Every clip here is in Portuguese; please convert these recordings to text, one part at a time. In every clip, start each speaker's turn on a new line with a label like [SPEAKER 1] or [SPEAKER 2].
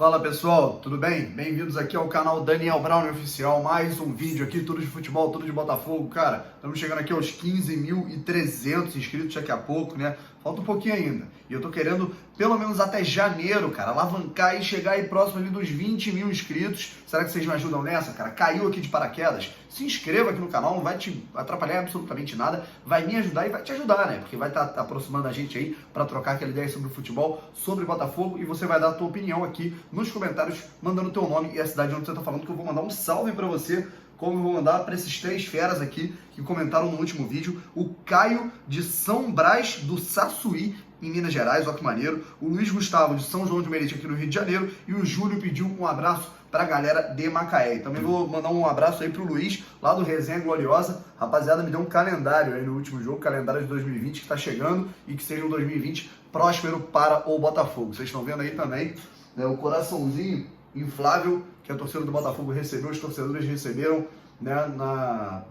[SPEAKER 1] Fala pessoal, tudo bem? Bem-vindos aqui ao canal Daniel Brown Oficial, mais um vídeo aqui, tudo de futebol, tudo de Botafogo. Cara, estamos chegando aqui aos 15.300 inscritos daqui a pouco, né? Falta um pouquinho ainda. E eu tô querendo, pelo menos até janeiro, cara, alavancar e chegar aí próximo ali dos 20 mil inscritos. Será que vocês me ajudam nessa, cara? Caiu aqui de paraquedas? Se inscreva aqui no canal, não vai te atrapalhar absolutamente nada, vai me ajudar e vai te ajudar, né? Porque vai estar aproximando a gente aí para trocar aquela ideia sobre o futebol, sobre Botafogo, e você vai dar a tua opinião aqui nos comentários, mandando o teu nome e a cidade onde você tá falando, que eu vou mandar um salve para você, como eu vou mandar para esses três feras aqui que comentaram no último vídeo: o Caio de São Brás do Saçuí, em Minas Gerais, ó que maneiro, o Luiz Gustavo de São João de Meriti aqui no Rio de Janeiro, e o Júlio pediu um abraço pra galera de Macaé. Também vou mandar um abraço aí pro Luiz, lá do Resenha Gloriosa. Rapaziada, me deu um calendário aí no último jogo, calendário de 2020 que tá chegando, e que seja um 2020 próspero para o Botafogo. Vocês estão vendo aí também, né, o coraçãozinho inflável que a torcida do Botafogo recebeu, os torcedores receberam, né,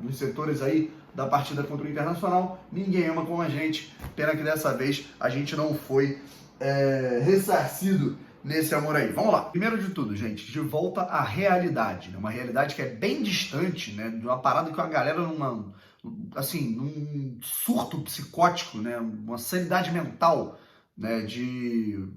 [SPEAKER 1] nos setores aí da partida contra o Internacional. Ninguém ama como a gente. Pena que dessa vez a gente não foi ressarcido nesse amor aí. Vamos lá. Primeiro de tudo, gente, de volta à realidade, né? Uma realidade que é bem distante, né, de uma parada que a galera num surto psicótico, né, uma sanidade mental, né, de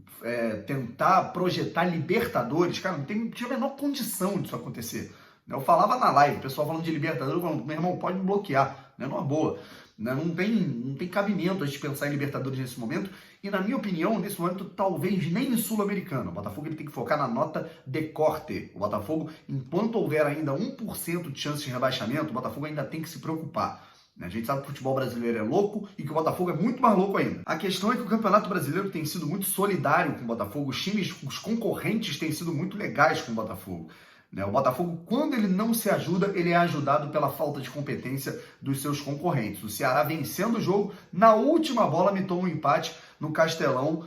[SPEAKER 1] tentar projetar Libertadores. Cara, não tinha a menor condição disso acontecer. Eu falava na live, o pessoal falando de Libertadores, eu falando: meu irmão, pode me bloquear, né, numa boa. Né, não tem cabimento a gente pensar em Libertadores nesse momento, e na minha opinião, nesse momento, talvez nem em Sul-Americano. O Botafogo ele tem que focar na nota de corte. O Botafogo, enquanto houver ainda 1% de chance de rebaixamento, o Botafogo ainda tem que se preocupar. A gente sabe que o futebol brasileiro é louco e que o Botafogo é muito mais louco ainda. A questão é que o Campeonato Brasileiro tem sido muito solidário com o Botafogo, os times, os concorrentes têm sido muito legais com o Botafogo. O Botafogo, quando ele não se ajuda, ele é ajudado pela falta de competência dos seus concorrentes. O Ceará, vencendo o jogo, na última bola mitou um empate no Castelão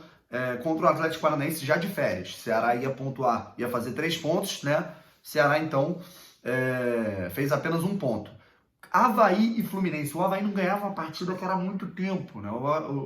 [SPEAKER 1] contra o Atlético Paranaense, já de férias. O Ceará ia pontuar, ia fazer 3 pontos, né? O Ceará, então, fez apenas 1 ponto. Avaí e Fluminense. O Avaí não ganhava uma partida que era há muito tempo, né?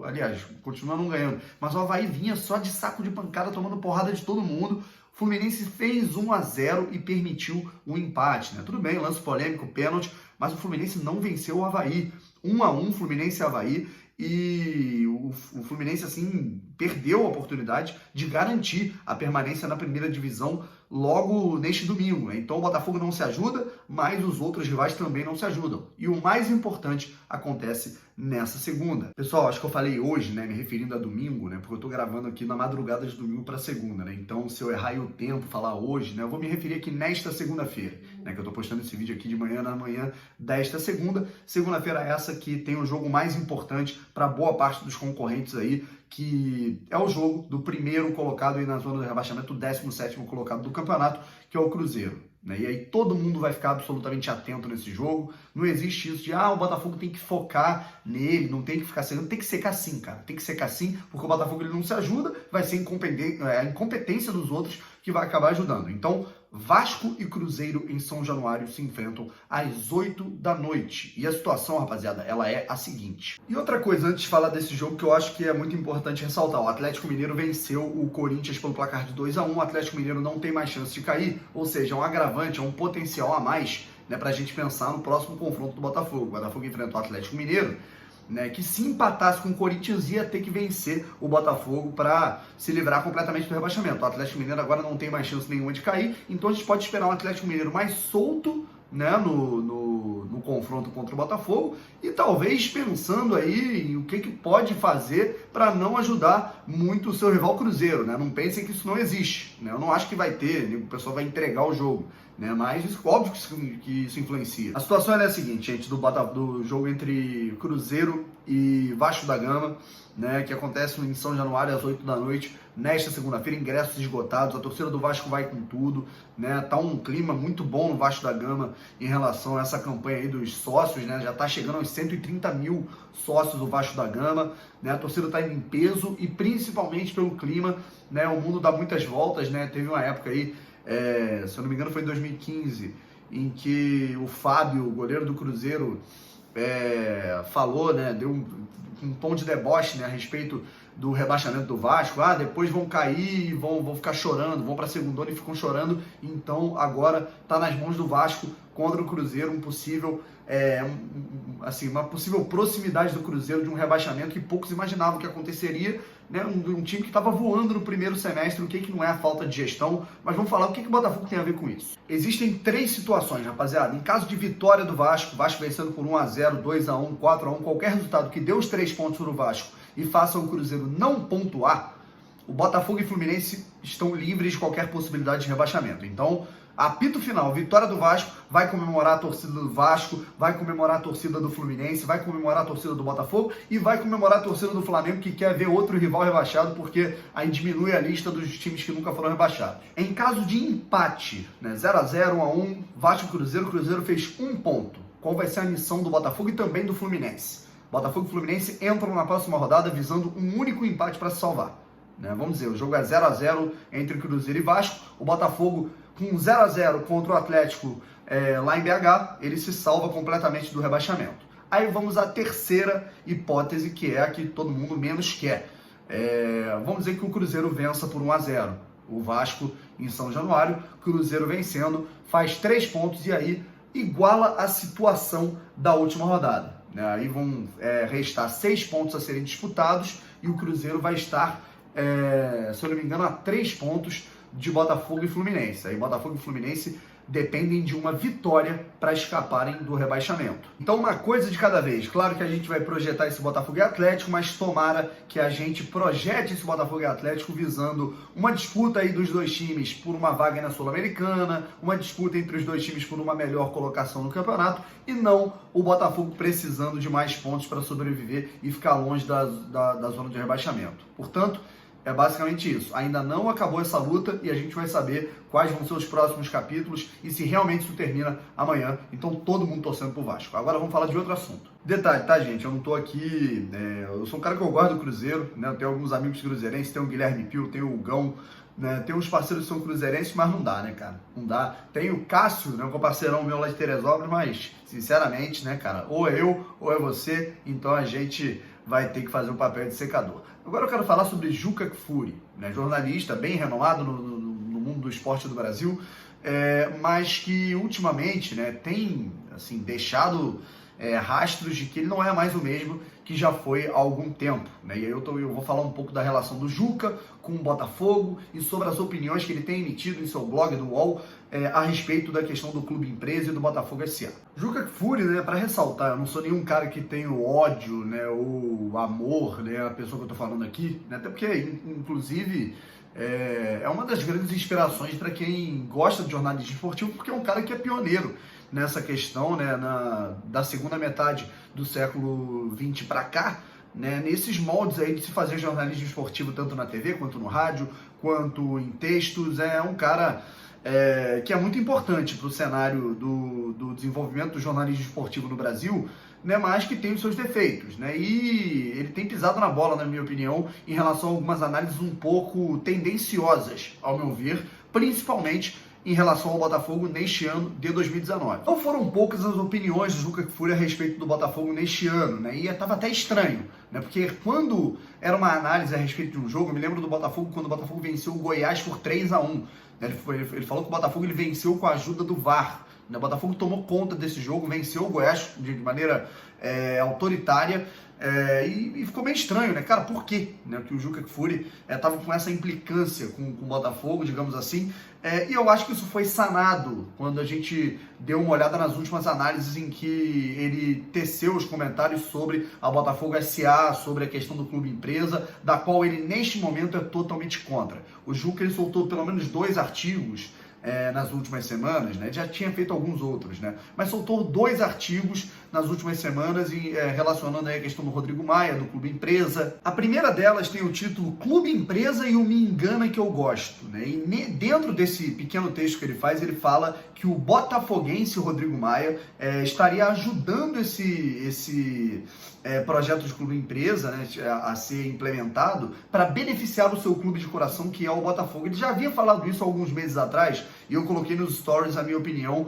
[SPEAKER 1] Aliás, continua não ganhando. Mas o Avaí vinha só de saco de pancada, tomando porrada de todo mundo. O Fluminense fez 1-0 e permitiu um empate, né? Tudo bem, lance polêmico, pênalti, mas o Fluminense não venceu o Avaí. 1-1, Fluminense e Avaí. E o Fluminense, assim, perdeu a oportunidade de garantir a permanência na primeira divisão logo neste domingo, né? Então o Botafogo não se ajuda, mas os outros rivais também não se ajudam. E o mais importante acontece nessa segunda. Pessoal, acho que eu falei hoje, né, me referindo a domingo, né, porque eu tô gravando aqui na madrugada de domingo para segunda, né? Então, se eu errar aí o tempo, falar hoje, né, eu vou me referir aqui nesta segunda-feira, né, que eu tô postando esse vídeo aqui de manhã, na manhã desta segunda. Segunda-feira essa que tem o jogo mais importante para boa parte dos concorrentes aí, que é o jogo do primeiro colocado aí na zona do rebaixamento, o 17º colocado do campeonato, que é o Cruzeiro. E aí todo mundo vai ficar absolutamente atento nesse jogo. Não existe isso de, o Botafogo tem que focar nele, não tem que ficar sendo, tem que secar sim, cara. Tem que secar sim, porque o Botafogo ele não se ajuda, vai ser a incompetência dos outros que vai acabar ajudando. Então, Vasco e Cruzeiro em São Januário se enfrentam às 8 da noite. E a situação, rapaziada, ela é a seguinte. E outra coisa, antes de falar desse jogo, que eu acho que é muito importante ressaltar: o Atlético Mineiro venceu o Corinthians pelo placar de 2-1. O Atlético Mineiro não tem mais chance de cair, ou seja, é um agravante, é um potencial a mais, né, pra gente pensar no próximo confronto do Botafogo. O Botafogo enfrenta o Atlético Mineiro, né, que se empatasse com o Corinthians ia ter que vencer o Botafogo para se livrar completamente do rebaixamento. O Atlético Mineiro agora não tem mais chance nenhuma de cair, então a gente pode esperar um Atlético Mineiro mais solto, né, no confronto contra o Botafogo, e talvez pensando aí em o que pode fazer para não ajudar muito o seu rival Cruzeiro, né? Não pensem que isso não existe, né? Eu não acho que vai ter, o pessoal vai entregar o jogo, né? Mas óbvio que isso influencia. A situação é a seguinte, gente, do jogo entre Cruzeiro e Vasco da Gama, né, que acontece em São Januário às 8 da noite, nesta segunda-feira, ingressos esgotados, a torcida do Vasco vai com tudo, né, tá um clima muito bom no Vasco da Gama em relação a essa campanha aí dos sócios, né, já tá chegando aos 130 mil sócios do Vasco da Gama, né, a torcida tá indo em peso e principalmente pelo clima, né, o mundo dá muitas voltas, né, teve uma época aí, se eu não me engano foi em 2015, em que o Fábio, o goleiro do Cruzeiro, falou, né, deu um tom de deboche, né, a respeito do rebaixamento do Vasco. Depois vão cair e vão ficar chorando, vão para a segundona e ficam chorando. Então agora está nas mãos do Vasco contra o Cruzeiro uma possível proximidade do Cruzeiro de um rebaixamento que poucos imaginavam que aconteceria, né? Um time que estava voando no primeiro semestre, o que não é a falta de gestão, mas vamos falar o que o Botafogo tem a ver com isso. Existem 3 situações, rapaziada. Em caso de vitória do Vasco vencendo por 1-0, 2-1, 4-1, qualquer resultado que dê os 3 pontos para o Vasco e faça o Cruzeiro não pontuar, o Botafogo e Fluminense estão livres de qualquer possibilidade de rebaixamento. Então, apito final, vitória do Vasco, vai comemorar a torcida do Vasco, vai comemorar a torcida do Fluminense, vai comemorar a torcida do Botafogo e vai comemorar a torcida do Flamengo, que quer ver outro rival rebaixado, porque aí diminui a lista dos times que nunca foram rebaixados. Em caso de empate, né, 0-0, 1-1, Vasco e Cruzeiro, o Cruzeiro fez 1 ponto. Qual vai ser a missão do Botafogo e também do Fluminense? Botafogo e Fluminense entram na próxima rodada visando um único empate para se salvar. Vamos dizer, o jogo é 0-0 entre Cruzeiro e Vasco. O Botafogo, com 0-0 contra o Atlético lá em BH, ele se salva completamente do rebaixamento. Aí vamos à terceira hipótese, que é a que todo mundo menos quer. Vamos dizer que o Cruzeiro vença por 1-0. O Vasco em São Januário, Cruzeiro vencendo, faz 3 pontos e aí iguala a situação da última rodada. Aí vão restar 6 pontos a serem disputados e o Cruzeiro vai estar, se eu não me engano, a 3 pontos de Botafogo e Fluminense. Aí Botafogo e Fluminense dependem de uma vitória para escaparem do rebaixamento. Então, uma coisa de cada vez. Claro que a gente vai projetar esse Botafogo e Atlético, mas tomara que a gente projete esse Botafogo e Atlético visando uma disputa aí dos 2 times por uma vaga na Sul-Americana, uma disputa entre os 2 times por uma melhor colocação no campeonato, e não o Botafogo precisando de mais pontos para sobreviver e ficar longe da zona de rebaixamento. Portanto, é basicamente isso. Ainda não acabou essa luta e a gente vai saber quais vão ser os próximos capítulos e se realmente isso termina amanhã. Então, todo mundo torcendo pro Vasco. Agora vamos falar de outro assunto. Detalhe, tá, gente? Eu não tô aqui... eu sou um cara que eu gosto do Cruzeiro, né? Eu tenho alguns amigos cruzeirenses, tem o Guilherme Pio, tem o Gão, né? Tem uns parceiros que são cruzeirenses, mas não dá, né, cara? Não dá. Tem o Cássio, né? Um parceirão meu lá de Teresópolis, mas, sinceramente, né, cara? Ou é eu, ou é você. Então, a gente vai ter que fazer o papel de secador. Agora eu quero falar sobre Juca Kfouri, né, jornalista bem renomado no mundo do esporte do Brasil, mas que ultimamente, né, tem assim, deixado rastros de que ele não é mais o mesmo que já foi há algum tempo. Né? E aí eu vou falar um pouco da relação do Juca com o Botafogo e sobre as opiniões que ele tem emitido em seu blog do UOL a respeito da questão do Clube Empresa e do Botafogo S.A. Juca Kfouri, né, para ressaltar, eu não sou nenhum cara que tem o ódio, né, ou amor, né, a pessoa que eu tô falando aqui, né, até porque, inclusive, é uma das grandes inspirações para quem gosta de jornalismo esportivo, porque é um cara que é pioneiro nessa questão, né, da segunda metade do século XX para cá, né, nesses moldes aí de se fazer jornalismo esportivo tanto na TV, quanto no rádio, quanto em textos. É um cara que é muito importante para o cenário do desenvolvimento do jornalismo esportivo no Brasil, né, mas que tem os seus defeitos, né, e ele tem pisado na bola, na minha opinião, em relação a algumas análises um pouco tendenciosas, ao meu ver, principalmente em relação ao Botafogo neste ano de 2019. Não foram poucas as opiniões do Juca Kfouri a respeito do Botafogo neste ano, né? E estava até estranho, né? Porque quando era uma análise a respeito de um jogo, eu me lembro do Botafogo, quando o Botafogo venceu o Goiás por 3-1. Né? Ele falou que o Botafogo ele venceu com a ajuda do VAR. Né? O Botafogo tomou conta desse jogo, venceu o Goiás de maneira autoritária. E ficou meio estranho, né? Cara, por quê? Né? Que o Juca Kfouri estava com essa implicância com o Botafogo, digamos assim, e eu acho que isso foi sanado quando a gente deu uma olhada nas últimas análises em que ele teceu os comentários sobre a Botafogo S.A., sobre a questão do clube empresa, da qual ele neste momento é totalmente contra. O Juca ele soltou pelo menos 2 artigos nas últimas semanas, né? Já tinha feito alguns outros, né? Mas soltou 2 artigos nas últimas semanas relacionando aí a questão do Rodrigo Maia, do Clube Empresa. A primeira delas tem o título Clube Empresa e o Me Engana Que Eu Gosto, né? E dentro desse pequeno texto que ele faz, ele fala que o botafoguense Rodrigo Maia estaria ajudando esse projeto de Clube Empresa, né, a ser implementado para beneficiar o seu clube de coração, que é o Botafogo. Ele já havia falado isso há alguns meses atrás e eu coloquei nos stories a minha opinião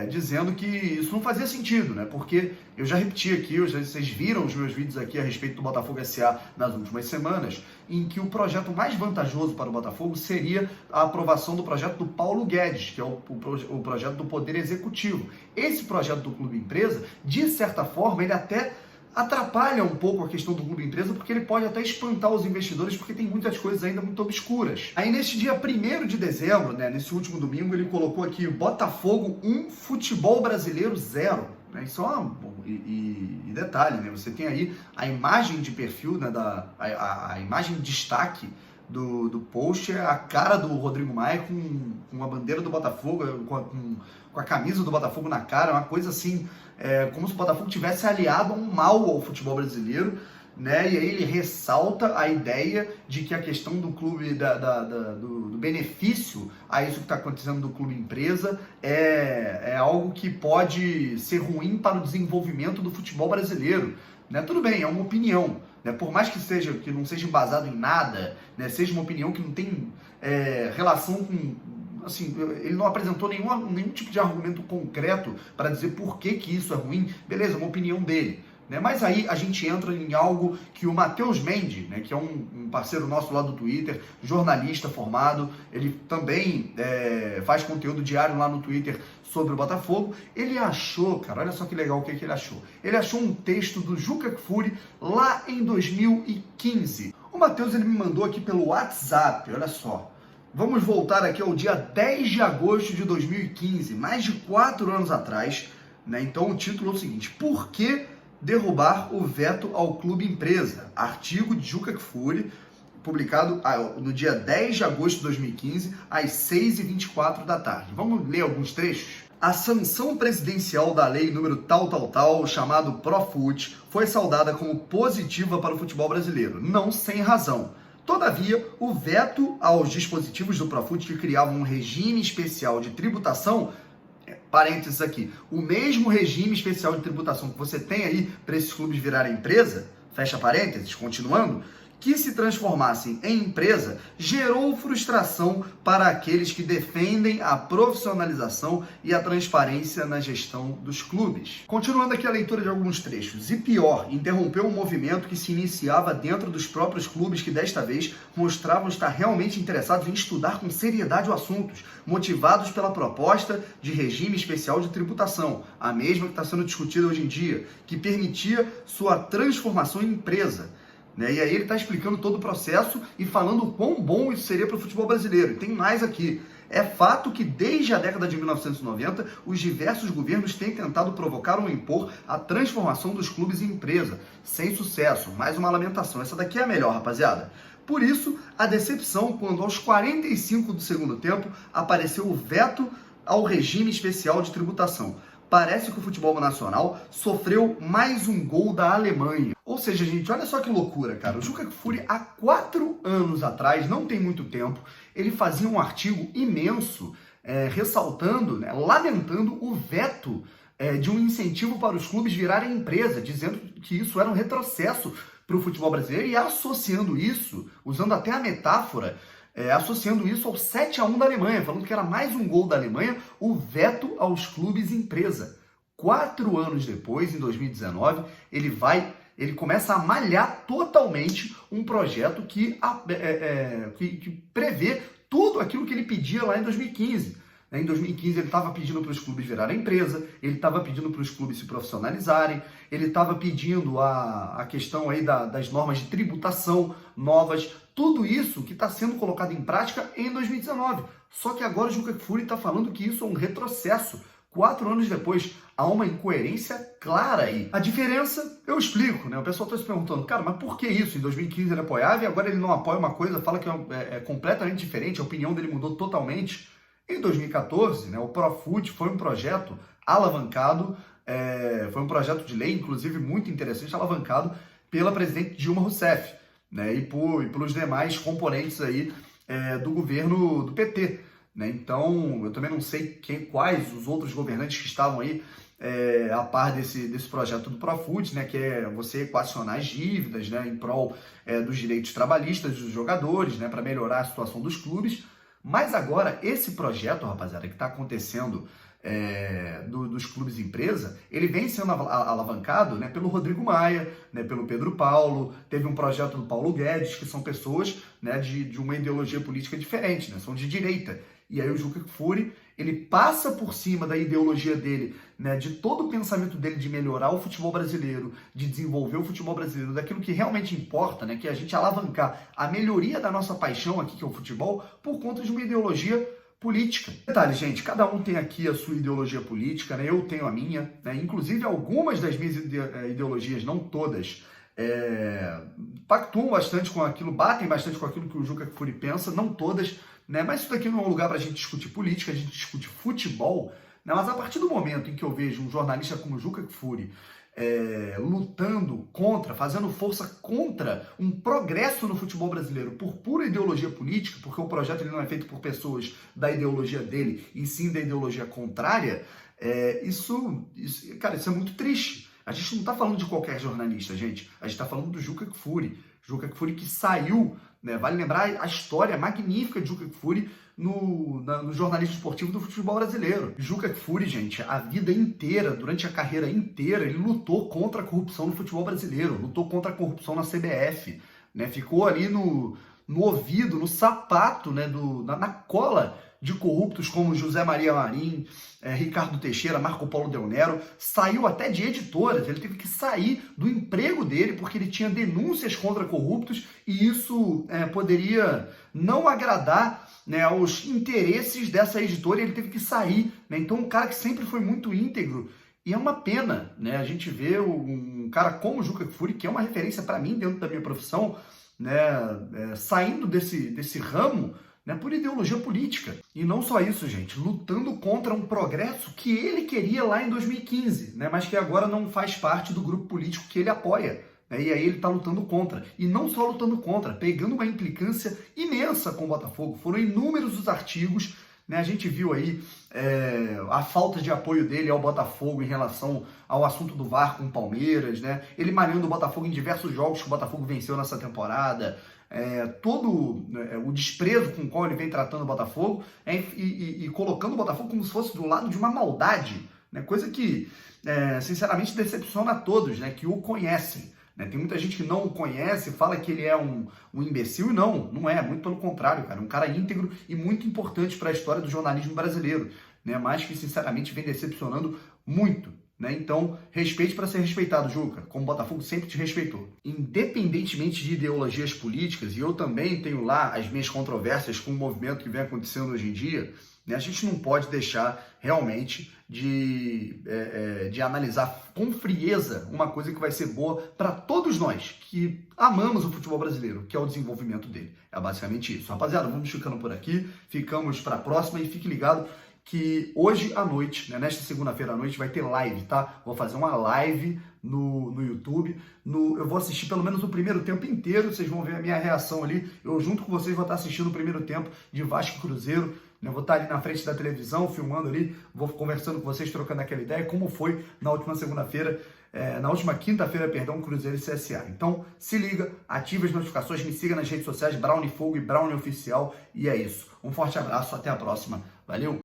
[SPEAKER 1] dizendo que isso não fazia sentido, né? Porque eu já repeti aqui, vocês viram os meus vídeos aqui a respeito do Botafogo SA nas últimas semanas, em que o projeto mais vantajoso para o Botafogo seria a aprovação do projeto do Paulo Guedes, que é o projeto do Poder Executivo. Esse projeto do Clube Empresa, de certa forma, ele até atrapalha um pouco a questão do clube empresa, porque ele pode até espantar os investidores, porque tem muitas coisas ainda muito obscuras. Aí neste dia 1º de dezembro, né, nesse último domingo, ele colocou aqui Botafogo 1, futebol brasileiro 0. Né? Isso é e detalhe, né, você tem aí a imagem de perfil, né, a imagem de destaque do post, é a cara do Rodrigo Maia com a bandeira do Botafogo, com a camisa do Botafogo na cara, uma coisa assim, como se o Botafogo tivesse aliado um mal ao futebol brasileiro, né? E aí ele ressalta a ideia de que a questão do clube, do benefício a isso que está acontecendo do clube empresa é algo que pode ser ruim para o desenvolvimento do futebol brasileiro. Né? Tudo bem, é uma opinião. Né? Por mais que não seja embasado em nada, né? Seja uma opinião que não tem relação com... Assim, ele não apresentou nenhum tipo de argumento concreto para dizer por que isso é ruim. Beleza, uma opinião dele. Né? Mas aí a gente entra em algo que o Matheus Mendes, né, que é um parceiro nosso lá do Twitter, jornalista formado, ele também faz conteúdo diário lá no Twitter sobre o Botafogo. Ele achou, cara, olha só que legal o que ele achou. Ele achou um texto do Juca Kfouri lá em 2015. O Matheus ele me mandou aqui pelo WhatsApp, olha só. Vamos voltar aqui ao dia 10 de agosto de 2015, mais de 4 anos atrás. Né? Então o título é o seguinte: Por que derrubar o veto ao clube empresa? Artigo de Juca Kfouri, publicado no dia 10 de agosto de 2015, às 6h24 da tarde. Vamos ler alguns trechos? A sanção presidencial da lei número tal, chamado Profut, foi saudada como positiva para o futebol brasileiro, não sem razão. Todavia, o veto aos dispositivos do Profut que criavam um regime especial de tributação, parênteses aqui, o mesmo regime especial de tributação que você tem aí para esses clubes virarem empresa, fecha parênteses, continuando, que se transformassem em empresa, gerou frustração para aqueles que defendem a profissionalização e a transparência na gestão dos clubes. Continuando aqui a leitura de alguns trechos. E pior, interrompeu um movimento que se iniciava dentro dos próprios clubes que desta vez mostravam estar realmente interessados em estudar com seriedade o assunto, motivados pela proposta de regime especial de tributação, a mesma que está sendo discutida hoje em dia, que permitia sua transformação em empresa. Né? E aí ele está explicando todo o processo e falando o quão bom isso seria para o futebol brasileiro. E tem mais aqui. É fato que desde a década de 1990, os diversos governos têm tentado provocar ou impor a transformação dos clubes em empresa, sem sucesso. Mais uma lamentação. Essa daqui é a melhor, rapaziada. Por isso, a decepção quando aos 45 do segundo tempo apareceu o veto ao regime especial de tributação. Parece que o futebol nacional sofreu mais um gol da Alemanha. Ou seja, gente, olha só que loucura, cara. O Juca Kfouri, há 4 anos atrás, não tem muito tempo, ele fazia um artigo imenso, ressaltando, né, lamentando o veto de um incentivo para os clubes virarem empresa, dizendo que isso era um retrocesso para o futebol brasileiro e associando isso, usando até a metáfora, associando isso ao 7-1 da Alemanha, falando que era mais um gol da Alemanha, o veto aos clubes empresa. 4 anos depois, em 2019, ele começa a malhar totalmente um projeto que prevê tudo aquilo que ele pedia lá em 2015. Em 2015 ele estava pedindo para os clubes virarem empresa, ele estava pedindo para os clubes se profissionalizarem, ele estava pedindo a questão aí das normas de tributação novas, tudo isso que está sendo colocado em prática em 2019. Só que agora o Juca Kfouri está falando que isso é um retrocesso. 4 anos depois, há uma incoerência clara aí. A diferença, eu explico, né? O pessoal está se perguntando, cara, mas por que isso? Em 2015 ele apoiava e agora ele não apoia uma coisa, fala que é completamente diferente, a opinião dele mudou totalmente. Em 2014, né, o Profut foi um projeto alavancado, foi um projeto de lei, inclusive muito interessante, alavancado pela presidente Dilma Rousseff, né, e pelos demais componentes aí do governo do PT. Né? Então, eu também não sei quais os outros governantes que estavam aí a par desse projeto do Profut, né, que é você equacionar as dívidas, né, em prol dos direitos trabalhistas dos jogadores, né, para melhorar a situação dos clubes. Mas agora, esse projeto, rapaziada, que está acontecendo dos clubes empresa, ele vem sendo alavancado, né, pelo Rodrigo Maia, né, pelo Pedro Paulo, teve um projeto do Paulo Guedes, que são pessoas, né, de uma ideologia política diferente, né, são de direita. E aí o Juca Kfouri, ele passa por cima da ideologia dele, né, de todo o pensamento dele de melhorar o futebol brasileiro, de desenvolver o futebol brasileiro, daquilo que realmente importa, né, que é a gente alavancar a melhoria da nossa paixão aqui, que é o futebol, por conta de uma ideologia política. Detalhe, gente, cada um tem aqui a sua ideologia política, né? Eu tenho a minha, né? Inclusive algumas das minhas ideologias, não todas, pactuam bastante com aquilo, batem bastante com aquilo que o Juca Kfouri pensa, não todas, né? Mas isso daqui não é um lugar para a gente discutir política, a gente discute futebol, né? Mas a partir do momento em que eu vejo um jornalista como o Juca Kfouri lutando contra, fazendo força contra um progresso no futebol brasileiro por pura ideologia política, porque o projeto ele não é feito por pessoas da ideologia dele, e sim da ideologia contrária, cara, isso é muito triste. A gente não está falando de qualquer jornalista, gente. A gente está falando do Juca Kfouri. Juca Kfouri que saiu, né? Vale lembrar a história magnífica de Juca Kfouri no jornalismo esportivo do futebol brasileiro. Juca Kfouri, gente, a vida inteira, durante a carreira inteira, ele lutou contra a corrupção no futebol brasileiro, lutou contra a corrupção na CBF, né? Ficou ali no ouvido, no sapato, né? na cola de corruptos como José Maria Marim, Ricardo Teixeira, Marco Polo Del Nero, saiu até de editoras, ele teve que sair do emprego dele porque ele tinha denúncias contra corruptos e isso poderia não agradar, né, aos interesses dessa editora e ele teve que sair, né? Então um cara que sempre foi muito íntegro e é uma pena, né, a gente vê um cara como o Juca Kfouri, que é uma referência para mim dentro da minha profissão, né, saindo desse ramo, né, por ideologia política. E não só isso, gente, lutando contra um progresso que ele queria lá em 2015, né, mas que agora não faz parte do grupo político que ele apoia. Né, e aí ele está lutando contra. E não só lutando contra, pegando uma implicância imensa com o Botafogo. Foram inúmeros os artigos, né, a gente viu aí a falta de apoio dele ao Botafogo em relação ao assunto do VAR com o Palmeiras, né, ele malhando o Botafogo em diversos jogos que o Botafogo venceu nessa temporada, todo o desprezo com o qual ele vem tratando o Botafogo e colocando o Botafogo como se fosse do lado de uma maldade, né, coisa que, sinceramente, decepciona a todos, né, que o conhecem. Né? Tem muita gente que não o conhece, fala que ele é um imbecil, e não é, muito pelo contrário, cara, um cara íntegro e muito importante para a história do jornalismo brasileiro, né? Mas que, sinceramente, vem decepcionando muito. Né? Então, respeite para ser respeitado, Juca, como o Botafogo sempre te respeitou. Independentemente de ideologias políticas, e eu também tenho lá as minhas controvérsias com o movimento que vem acontecendo hoje em dia, né? A gente não pode deixar realmente de analisar com frieza uma coisa que vai ser boa para todos nós que amamos o futebol brasileiro, que é o desenvolvimento dele. É basicamente isso. Rapaziada, vamos ficando por aqui, ficamos para a próxima e fique ligado que hoje à noite, né, nesta segunda-feira à noite, vai ter live, tá? Vou fazer uma live no YouTube. Eu vou assistir pelo menos o primeiro tempo inteiro, vocês vão ver a minha reação ali. Eu, junto com vocês, vou estar assistindo o primeiro tempo de Vasco e Cruzeiro. Né? Vou estar ali na frente da televisão, filmando ali, vou conversando com vocês, trocando aquela ideia, como foi na última segunda-feira, na última quinta-feira, perdão, Cruzeiro e CSA. Então, se liga, ative as notificações, me siga nas redes sociais, Brownie Fogo e Brownie Oficial. E é isso. Um forte abraço, até a próxima. Valeu!